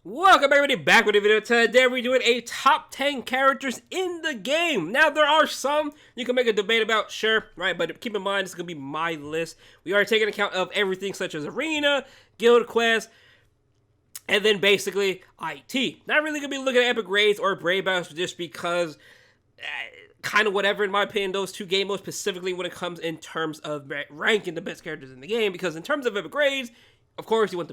Welcome everybody back with a video. Today we're doing a top 10 characters in the game. Now there are some you can make a debate about, sure, right? But keep in mind it's going to be my list. We are taking account of everything such as Arena, Guild Quest, and then basically IT. Not really going to be looking at Epic Raids or Brave Battles just because kind of whatever in my opinion, those two game modes specifically when it comes in terms of ranking the best characters in the game. Because in terms of Epic Raids, of course, you want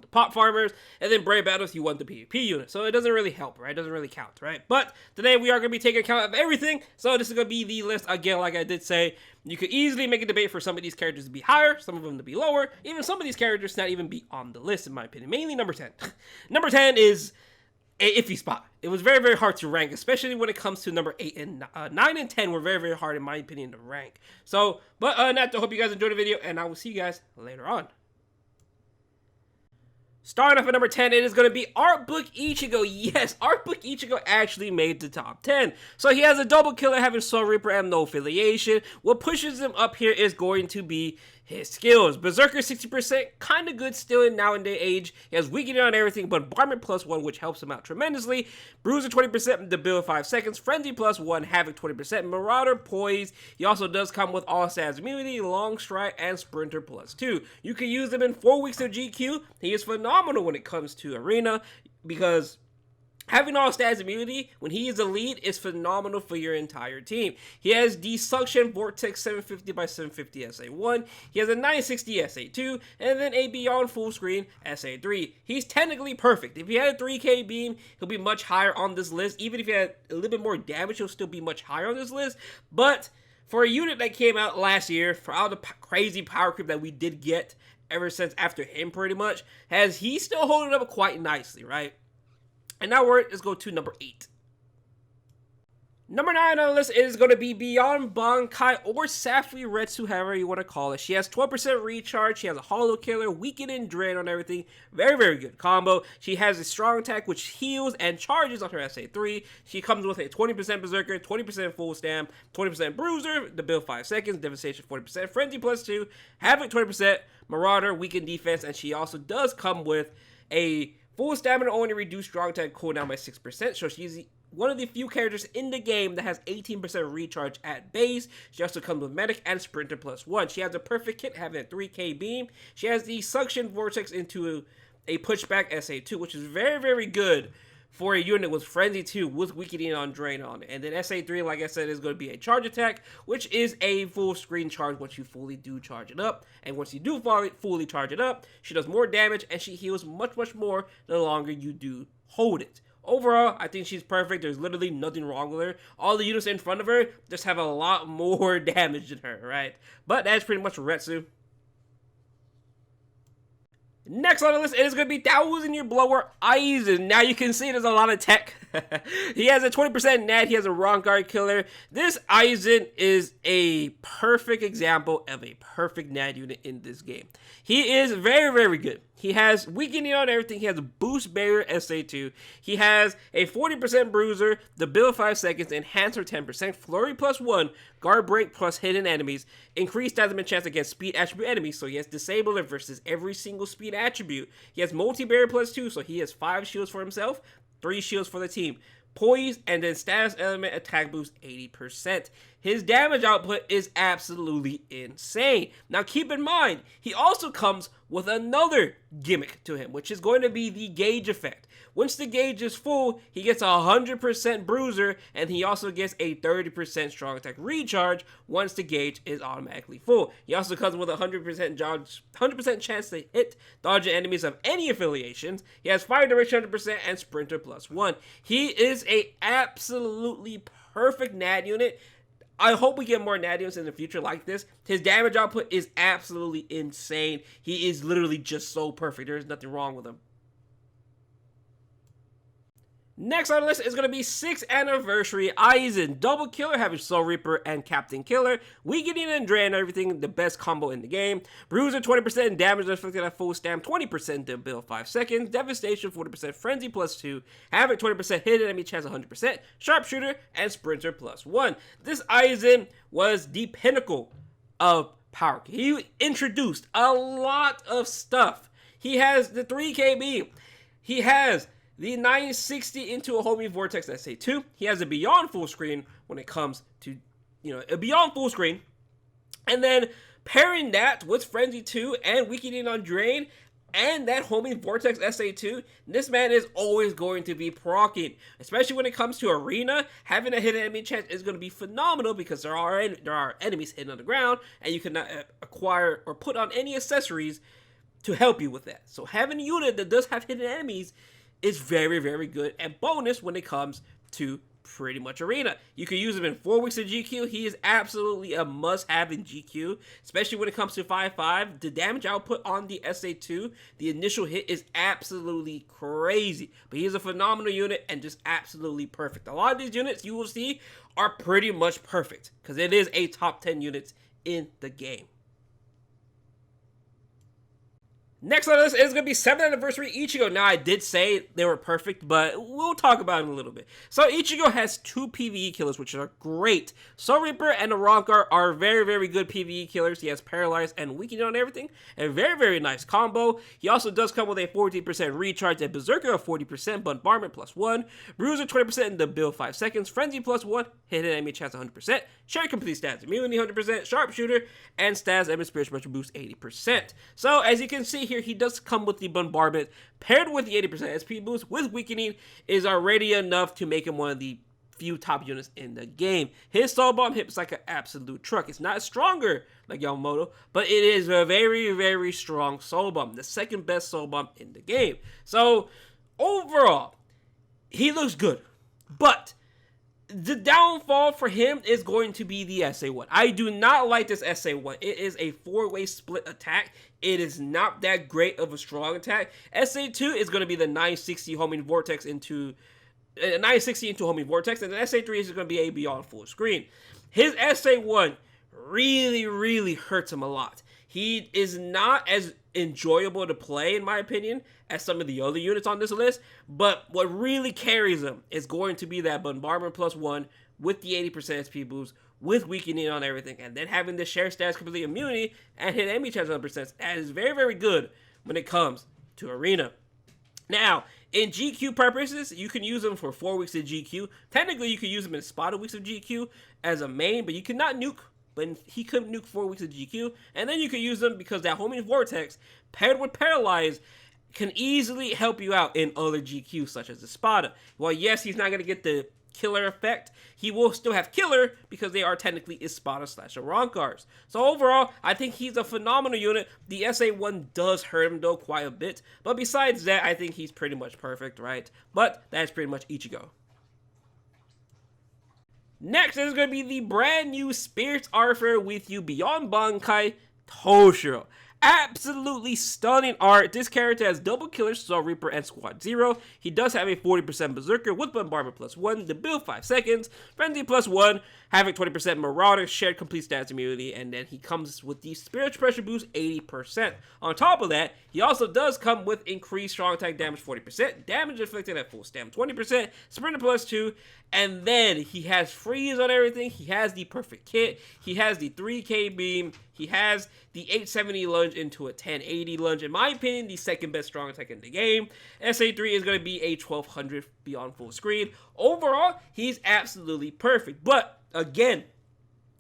the pop farmers, and then Brave Battles, you want the PvP unit. So it doesn't really help, right? It doesn't really count, right? But today we are going to be taking account of everything. So this is going to be the list. Again, like I did say, you could easily make a debate for some of these characters to be higher, some of them to be lower, even some of these characters not even be on the list, in my opinion. Mainly number 10. Number 10 is an iffy spot. It was very, very hard to rank, especially when it comes to number 8 and 9 and 10 were very, very hard, in my opinion, to rank. So, but not to hope you guys enjoyed the video, and I will see you guys later on. Starting off at number 10, it is going to be Art Book Ichigo. Yes, Art Book Ichigo actually made the top 10. So he has a double killer, having Soul Reaper and no affiliation. What pushes him up here is going to be his skills. Berserker 60%, kind of good still in nowadays age. He has weakening on everything, but Bombardment +1, which helps him out tremendously. Bruiser 20%, the build 5 seconds. Frenzy +1, Havoc 20%. Marauder, Poise. He also does come with all stats immunity, Long Stride, and Sprinter +2. You can use him in 4 weeks of GQ. He is phenomenal when it comes to Arena, because having all stats immunity when he is a lead is phenomenal for your entire team. He has the Suction Vortex 750 by 750 SA1. He has a 960 SA2, and then a Beyond Full Screen SA3. He's technically perfect. If he had a 3K beam, he'll be much higher on this list. Even if he had a little bit more damage, he'll still be much higher on this list. But for a unit that came out last year, for all the crazy power creep that we did get ever since after him pretty much, he's still holding up quite nicely, right? And now let's go to number 8. Number 9 on the list is going to be Beyond Bankai or Safri Retsu, however you want to call it. She has 12% recharge. She has a Hollow Killer, Weaken and Drain on everything. Very, very good combo. She has a strong attack which heals and charges on her SA3. She comes with a 20% Berserker, 20% Full Stamp, 20% Bruiser, the build 5 seconds, Devastation 40%, Frenzy +2, Havoc 20%, Marauder, Weaken Defense, and she also does come with a full stamina only reduced strong attack cooldown by 6%, so she's one of the few characters in the game that has 18% recharge at base. She also comes with Medic and Sprinter +1. She has a perfect kit, having a 3K beam. She has the Suction Vortex into a Pushback SA2, which is very, very good for a unit with Frenzy 2 with Weakening on Drain on it. And then SA3, like I said, is going to be a charge attack, which is a full screen charge once you fully do charge it up. And once you do fully charge it up, she does more damage and she heals much, much more the longer you do hold it. Overall, I think she's perfect. There's literally nothing wrong with her. All the units in front of her just have a lot more damage than her, right? But that's pretty much Retsu. Next on the list, it is going to be 1000-year blower Aizen. Now you can see there's a lot of tech. He has a 20% net. He has a Ronguard killer. This Aizen is a perfect example of a perfect net unit in this game. He is very, very good. He has weakening on everything. He has a boost barrier SA2. He has a 40% bruiser, the build 5 seconds, enhancer 10%, flurry +1, guard break plus hidden enemies, increased damage chance against speed attribute enemies. So he has disabler versus every single speed attribute. He has multi-barrier +2, so he has 5 shields for himself, 3 shields for the team. Poise, and then status element attack boost 80%. His damage output is absolutely insane. Now keep in mind, he also comes with another gimmick to him, which is going to be the gauge effect. Once the gauge is full, he gets a 100% bruiser, and he also gets a 30% strong attack recharge once the gauge is automatically full. He also comes with a 100% chance to hit dodging enemies of any affiliations. He has fire duration 100% and sprinter +1. He is a absolutely perfect NAD unit. I hope we get more NAD units in the future like this. His damage output is absolutely insane. He is literally just so perfect. There is nothing wrong with him. Next on the list is going to be 6th Anniversary Aizen. Double killer, having Soul Reaper and Captain Killer. Weakening and Drain, everything, the best combo in the game. Bruiser 20% damage inflicted at full stamp, 20% to build 5 seconds. Devastation 40%, Frenzy +2. Havoc 20%, hidden enemy chance 100%. Sharpshooter and Sprinter +1. This Aizen was the pinnacle of power. He introduced a lot of stuff. He has the 3KB. He has the 960 into a homing vortex SA2. He has a beyond full screen when it comes to, a beyond full screen. And then pairing that with Frenzy 2 and Weakening on Drain and that homing vortex SA2, this man is always going to be proccing. Especially when it comes to arena, having a hidden enemy chance is going to be phenomenal because there are enemies hidden on the ground and you cannot acquire or put on any accessories to help you with that. So having a unit that does have hidden enemies is very, very good and bonus when it comes to pretty much arena. You can use him in 4 weeks of GQ. He is absolutely a must-have in GQ, especially when it comes to 5-5. The damage output on the SA2, the initial hit, is absolutely crazy. But he is a phenomenal unit and just absolutely perfect. A lot of these units you will see are pretty much perfect because it is a top 10 units in the game. Next on this is going to be 7th Anniversary Ichigo. Now, I did say they were perfect, but we'll talk about it in a little bit. So, Ichigo has 2 PvE killers, which are great. Soul Reaper and the Ronkar are very, very good PvE killers. He has Paralyzed and Weakening on everything. A very, very nice combo. He also does come with a 14% recharge, and Berserker of 40%, Bombardment +1, Bruiser 20% in the build 5 seconds, Frenzy +1, hidden enemy chance 100%, Share Complete Stats Immunity 100%, Sharpshooter, and Stats and Spiritual Pressure Boost 80%. So, as you can see here, he does come with the Bombardment paired with the 80% SP boost with Weakening is already enough to make him one of the few top units in the game. His Soul Bomb hits like an absolute truck. It's not stronger like Yamamoto, but it is a very, very strong Soul Bomb. The second best Soul Bomb in the game. So, overall, he looks good. But the downfall for him is going to be the SA1. I do not like this SA1. It is a 4-way split attack. It is not that great of a strong attack. SA2 is going to be the 960 homing vortex into 960 into homing vortex, and the SA3 is going to be a beyond full screen. His SA1 really, really hurts him a lot. He is not as enjoyable to play, in my opinion, as some of the other units on this list, but what really carries him is going to be that Bombardment +1 with the 80% SP boost, with Weakening on everything, and then having the Share Stats Complete Immunity and hit enemy chance 100%. That is very, very good when it comes to arena. Now, in GQ purposes, you can use them for 4 weeks of GQ. Technically, you can use them in spotted weeks of GQ as a main, but you cannot nuke. But he could nuke 4 weeks of GQ, and then you can use them because that homing vortex paired with Paralyze can easily help you out in other GQs such as the Spada. Well, yes, he's not going to get the killer effect. He will still have killer because they are technically Espada / Ronkars. So overall, I think he's a phenomenal unit. The SA1 does hurt him though quite a bit, but besides that, I think he's pretty much perfect, right? But that's pretty much Ichigo. Next is going to be the brand new Spirits Arthur with you Beyond Bankai Toshiro. Absolutely stunning art. This character has double killers, Soul Reaper and Squad 0. He does have a 40% Berserker with Bombardment +1, the build 5 seconds, Frenzy +1, having 20% Marauder, shared complete stats immunity, and then he comes with the Spiritual Pressure boost 80%. On top of that, he also does come with increased strong attack damage 40%, damage inflicted at full stam 20%, Sprinter +2, and then he has freeze on everything. He has the perfect kit. He has the 3K beam. He has the 870 lunge into a 1080 lunge. In my opinion, the second best strong attack in the game. SA3 is going to be a 1200 beyond full screen. Overall, he's absolutely perfect. But again,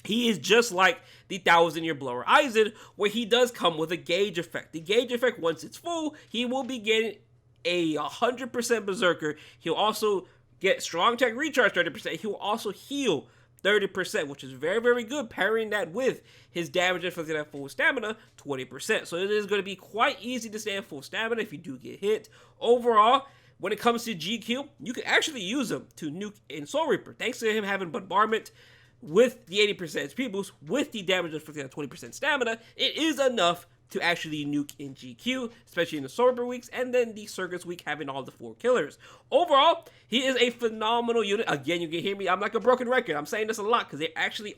he is just like the 1000-year blower Aizen, where he does come with a gauge effect. The gauge effect, once it's full, he will be getting a 100% Berserker. He'll also get strong attack recharge 30%. He will also heal 30%, which is very, very good, pairing that with his damage inflicted at full stamina, 20%. So it is going to be quite easy to stay at full stamina if you do get hit. Overall, when it comes to GQ, you can actually use him to nuke in Soul Reaper, thanks to him having Bombardment with the 80% SP boost, with the damage inflicted at 20% stamina. It is enough to actually nuke in GQ, especially in the Soul Reaper weeks, and then the Circus week having all the 4 killers. Overall, he is a phenomenal unit. Again, you can hear me, I'm like a broken record. I'm saying this a lot, because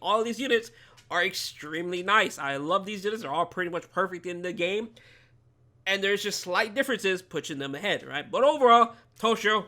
all of these units are extremely nice. I love these units. They're all pretty much perfect in the game, and there's just slight differences pushing them ahead, right? But overall, Toshiro,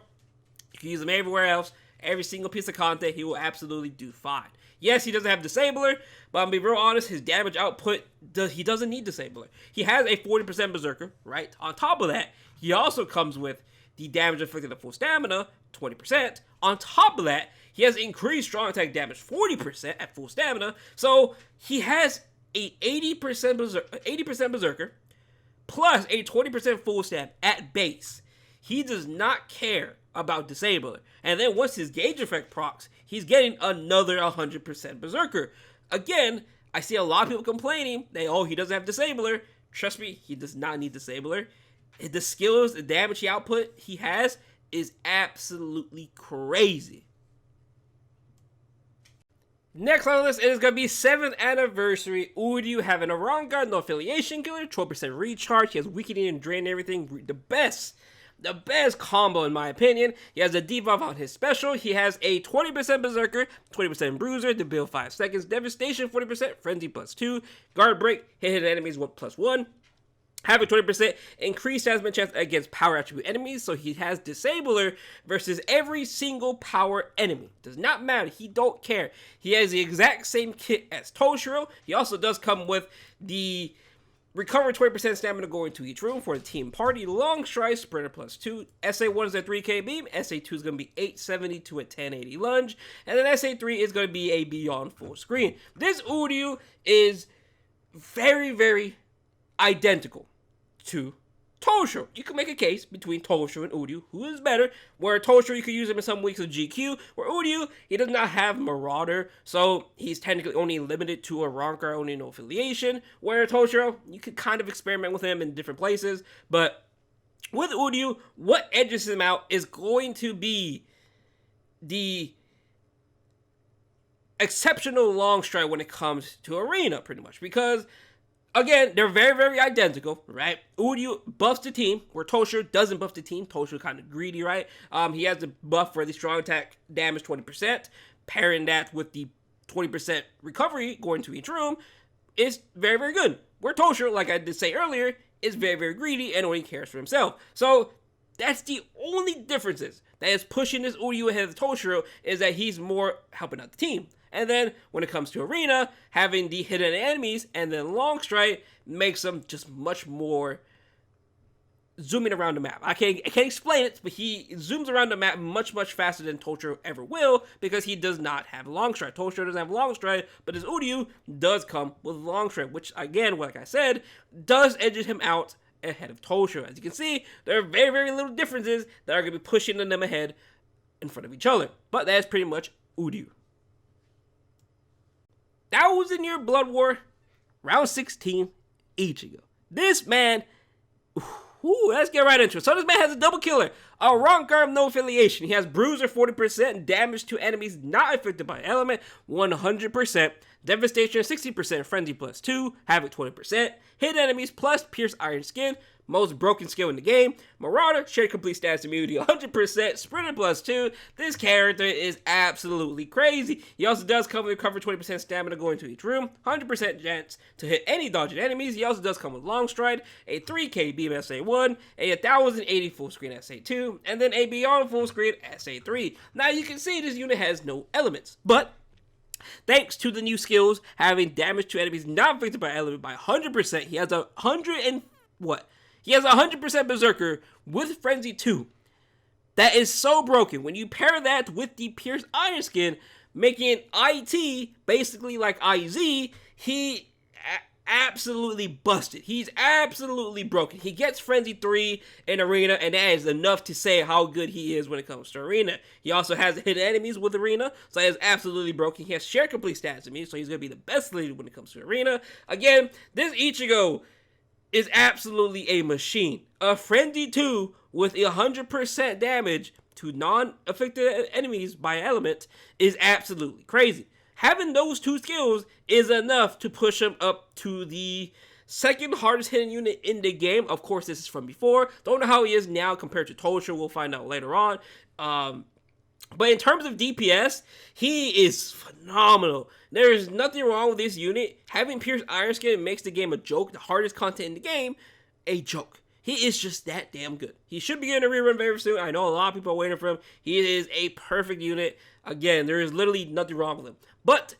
you can use him everywhere else. Every single piece of content, he will absolutely do fine. Yes, he doesn't have Disabler, but I'm gonna be real honest, his damage output, he doesn't need Disabler. He has a 40% Berserker, right? On top of that, he also comes with the damage inflicted at full stamina, 20%. On top of that, he has increased strong attack damage 40% at full stamina. So he has a 80% berserker plus a 20% full stab at base. He does not care about disabler. And then once his gauge effect procs, he's getting another 100% berserker. Again, I see a lot of people complaining that, oh, he doesn't have disabler. Trust me, he does not need disabler. The skills, the damage he has is absolutely crazy. Next on the list, it is going to be 7th anniversary. Uryu having a wrong guard, no affiliation killer, 12% recharge. He has weakening and drain everything. The best combo in my opinion. He has a debuff on his special. He has a 20% berserker, 20% bruiser, to build 5 seconds, devastation 40%, frenzy +2, guard break, hit enemies +1. Having 20% increased hazmat chance against power attribute enemies, so he has disabler versus every single power enemy. Does not matter, he don't care. He has the exact same kit as Toshiro. He also does come with the recover 20% stamina going to each room for the team party, long stride, sprinter +2, SA1 is a 3k beam, SA2 is going to be 870 to a 1080 lunge, and then SA3 is going to be a beyond full screen. This Uryu is very, very identical to Toshiro. You can make a case between Toshiro and Uryu, who is better, where Toshiro you could use him in some weeks of GQ, where Uryu, he does not have Marauder, so he's technically only limited to a Rankar, only no affiliation, where Toshiro, you could kind of experiment with him in different places, but with Uryu, what edges him out is going to be the exceptional long stride when it comes to arena, pretty much, because again, they're very, very identical, right? Uryu buffs the team, where Toshiro doesn't buff the team. Toshiro kind of greedy, right? He has the buff for the strong attack damage 20%. Pairing that with the 20% recovery going to each room is very, very good. Where Toshiro, like I did say earlier, is very, very greedy and only cares for himself. So that's the only differences that is pushing this Uryu ahead of Toshiro, is that he's more helping out the team. And then when it comes to arena, having the hidden enemies and then long stride makes them just much more zooming around the map. I can't explain it, but he zooms around the map much, much faster than Toshiro ever will, because he does not have long stride. Toshiro doesn't have long stride, but his Uryu does come with long stride, which again, like I said, does edge him out ahead of Toshiro. As you can see, there are very, very little differences that are going to be pushing them ahead in front of each other. But that's pretty much Uryu. 1,000-year Blood War, round 16, Ichigo. This man, let's get right into it. So this man has a double killer, a Rankar, no affiliation. He has bruiser 40%, damage to enemies not affected by element 100%, devastation 60%, frenzy +2, havoc 20%, hit enemies plus pierce iron skin, most broken skill in the game. Marauder, shared complete stats immunity 100%, sprinter +2. This character is absolutely crazy. He also does come with recover 20% stamina going to each room, 100% chance to hit any dodging enemies. He also does come with long stride, a 3k beam SA1, a 1080 full screen SA2, and then a beyond full screen SA3. Now you can see this unit has no elements, but thanks to the new skills having damage to enemies not affected by element by 100%, he has a 100% berserker with frenzy 2. That is so broken. When you pair that with the pierced iron skin, making IT basically like IZ, he absolutely busted. He's absolutely broken. He gets frenzy 3 in arena, and that is enough to say how good he is when it comes to arena. He also has hidden enemies with arena, so that is absolutely broken. He has shared complete stats to me, so he's going to be the best leader when it comes to arena. Again, this Ichigo is absolutely a machine. A frenzy 2 with 100% damage to non-affected enemies by element is absolutely crazy. Having those two skills is enough to push him up to the second hardest hitting unit in the game. Of course, this is from before. Don't know how he is now compared to Toshiro. We'll find out later on. But in terms of DPS, he is phenomenal. There is nothing wrong with this unit. Having pierced iron skin makes the game a joke. The hardest content in the game, a joke. He is just that damn good. He should be getting a rerun very soon. I know a lot of people are waiting for him. He is a perfect unit. Again, there is literally nothing wrong with him. But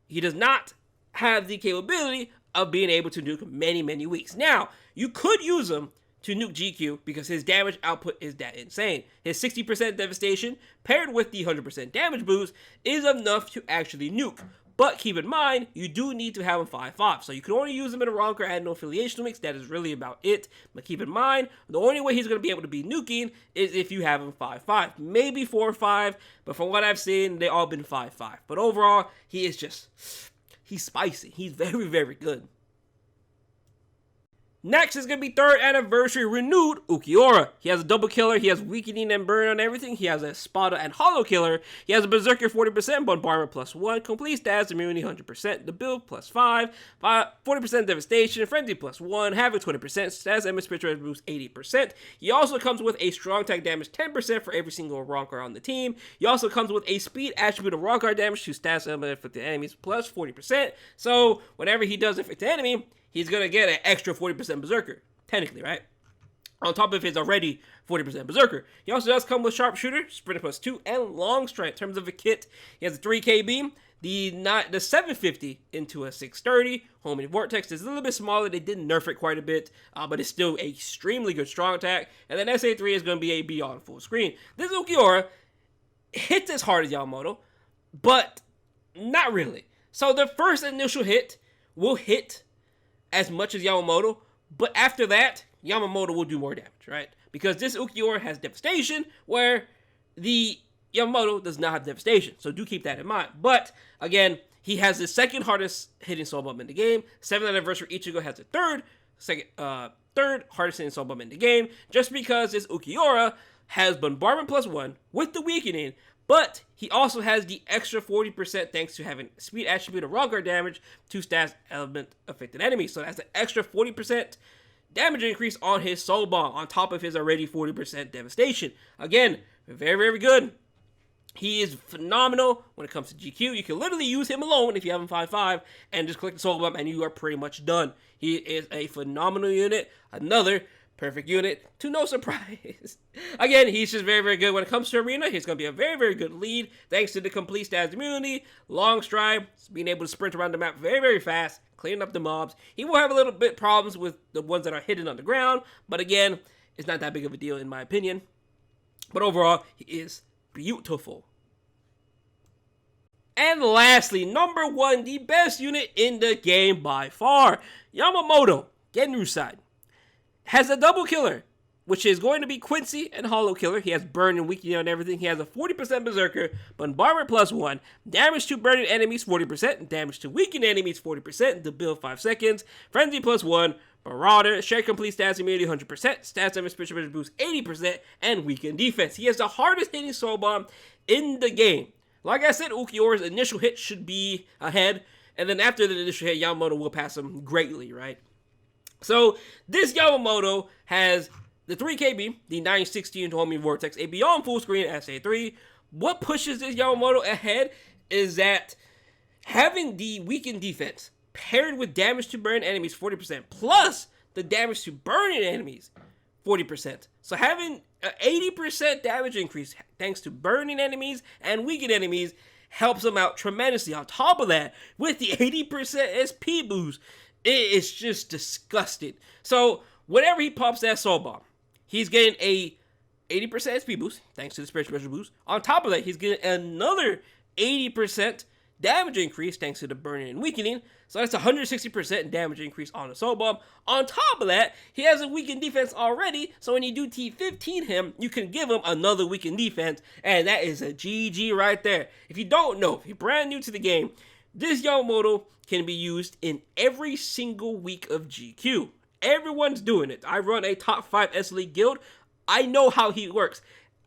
he does not have the capability of being able to nuke many, many weeks. Now, you could use him to nuke GQ because his damage output is that insane. His 60% devastation paired with the 100% damage boost is enough to actually nuke. But keep in mind, you do need to have him 5-5. So you can only use him in a Ronker and no affiliation mix. That is really about it. But keep in mind, the only way he's going to be able to be nuking is if you have him 5-5. Maybe 4-5, but from what I've seen, they all been 5-5. But overall, he's spicy. He's very, very good. Next is going to be 3rd anniversary renewed Ulquiorra. He has a double killer, he has weakening and burn on everything, he has a spotter and hollow killer, he has a berserker 40%, bombardment +1, complete stats, immunity 100%, the build +5, 40% devastation, frenzy +1, havoc 20%, stats and spiritual boost 80%. He also comes with a strong attack damage 10% for every single Ronker on the team. He also comes with a speed attribute of Ronker damage to stats and affected enemies +40%. So whenever he does affect the enemy, he's going to get an extra 40% berserker, technically, right? On top of his already 40% berserker. He also does come with sharpshooter, sprinter +2, and long strike. In terms of a kit, he has a 3K beam, the 750 into a 630. Homing vortex is a little bit smaller. They did nerf it quite a bit, but it's still a extremely good strong attack. And then SA3 is going to be a beyond full screen. This Ulquiorra hits as hard as Yamamoto, but not really. So the first initial hit will hit as much as Yamamoto, but after that, Yamamoto will do more damage, right? Because this Ulquiorra has devastation, where the Yamamoto does not have devastation, so do keep that in mind. But, again, he has the second hardest hitting soul bomb in the game. 7th anniversary Ichigo has the third hardest hitting soul bomb in the game, just because this Ulquiorra has bombardment +1 with the weakening, but he also has the extra 40% thanks to having speed attribute of rock guard damage to stats element affected enemies. So that's an extra 40% damage increase on his soul bomb on top of his already 40% devastation. Again, very, very good. He is phenomenal when it comes to GQ. You can literally use him alone if you have him 5-5 and just click the soul bomb and you are pretty much done. He is a phenomenal unit. Another perfect unit, to no surprise. Again, he's just very, very good. When it comes to Arena, he's going to be a very, very good lead, thanks to the complete stats immunity, long stride, being able to sprint around the map very, very fast, cleaning up the mobs. He will have a little bit problems with the ones that are hidden on the ground, but again, it's not that big of a deal in my opinion. But overall, he is beautiful. And lastly, number 1, the best unit in the game by far, Yamamoto, Genryusai. Has a double killer, which is going to be Quincy and Hollow Killer. He has burn and weakening on everything. He has a 40% Berserker, bombardment +1, damage to burning enemies 40%, damage to weakened enemies 40%, the build 5 seconds, frenzy +1, Marauder, share complete stats immunity 100%, stats damage spiritual boost 80%, and weakened defense. He has the hardest hitting soul bomb in the game. Like I said, Ulquiorra's initial hit should be ahead, and then after the initial hit, Yamamoto will pass him greatly, right? So, this Yamamoto has the 3K beam, the 960 into homing vortex, a beyond full screen SA3. What pushes this Yamamoto ahead is that having the weakened defense paired with damage to burn enemies 40%, plus the damage to burning enemies 40%. So having an 80% damage increase thanks to burning enemies and weakened enemies helps him out tremendously. On top of that, with the 80% SP boost, it is just disgusting. So whenever he pops that soul bomb, he's getting a 80% SP boost thanks to the spiritual boost. On top of that, he's getting another 80% damage increase thanks to the burning and weakening. So that's 160% damage increase on the soul bomb. On top of that, he has a weakened defense already. So when you do T15 him, you can give him another weakened defense. And that is a GG right there. If you don't know, if you're brand new to the game, this Yamamoto can be used in every single week of GQ. Everyone's doing it. I run a top 5 S League guild. I know how he works.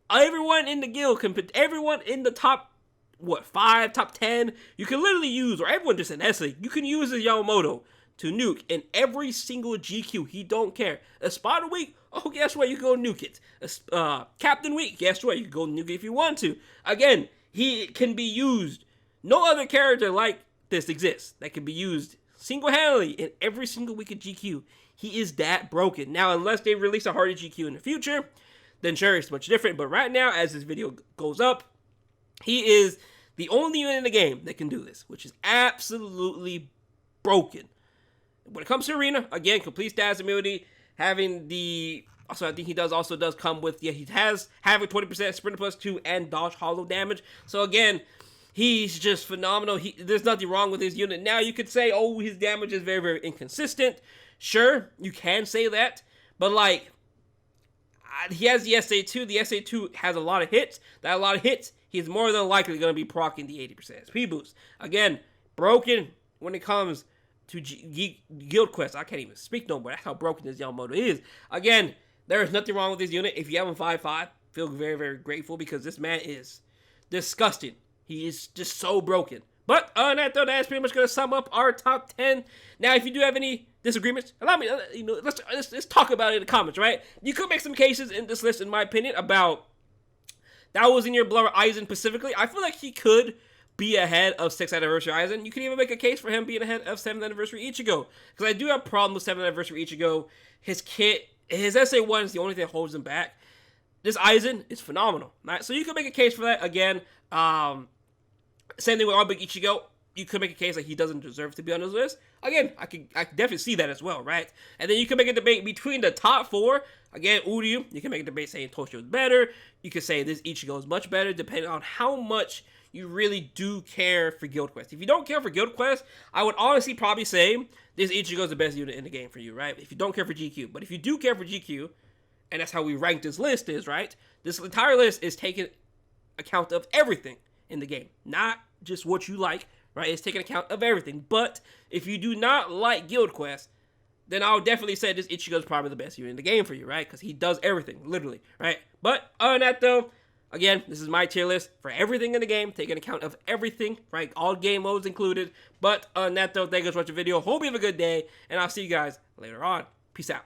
Everyone in the guild can put everyone in the top 5, top 10, you can literally use, or everyone just in S League, you can use a Yamamoto to nuke in every single GQ. He don't care. A spotter week, oh, guess what? You can go nuke it. Captain week, guess what? You can go nuke it if you want to. Again, he can be used. No other character like this exists that can be used single-handedly in every single week of GQ. He is that broken. Now, unless they release a harder GQ in the future, then sure, it's much different. But right now, as this video goes up, he is the only unit in the game that can do this, which is absolutely broken. When it comes to Arena, again, complete stats immunity, having the also, I think he also does come with, yeah, he has having 20% Sprinter plus 2 and dodge hollow damage. So again, he's just phenomenal. There's nothing wrong with his unit. Now you could say, oh, his damage is very, very inconsistent. Sure, you can say that, but like, he has the SA2. The SA2 has a lot of hits. He's more than likely going to be proccing the 80% SP boost. Again, broken when it comes to Guild Quest. I can't even speak no more. That's how broken this Yamamoto is. Again, there is nothing wrong with this unit. If you have him 5-5, feel very, very grateful because this man is disgusting. He is just so broken. But other than that, though, that's pretty much going to sum up our top 10. Now, if you do have any disagreements, allow me, let's talk about it in the comments, right? You could make some cases in this list, in my opinion, about that was in your blower Aizen specifically. I feel like he could be ahead of 6th anniversary Aizen. You could even make a case for him being ahead of 7th anniversary Ichigo. Because I do have a problem with 7th anniversary Ichigo. His kit, his SA1 is the only thing that holds him back. This Aizen is phenomenal. Right? So you could make a case for that. Again, same thing with our big Ichigo. You could make a case like he doesn't deserve to be on this list. Again, I can definitely see that as well, right? And then you can make a debate between the top 4. Again, Uryu, you can make a debate saying Toshio is better. You could say this Ichigo is much better, depending on how much you really do care for Guild Quest. If you don't care for Guild Quest, I would honestly probably say this Ichigo is the best unit in the game for you, right? If you don't care for GQ. But if you do care for GQ, and that's how we rank this list is, right? This entire list is taking account of everything in the game. Not just what you like, right? It's taking account of everything. But if you do not like Guild Quest, then I would definitely say this Ichigo is probably the best unit in the game for you, right? Because he does everything, literally, right? But other than that, though, again, this is my tier list for everything in the game, taking account of everything, right? All game modes included. But other than that, though, thank you guys for watching the video. Hope you have a good day, and I'll see you guys later on. Peace out.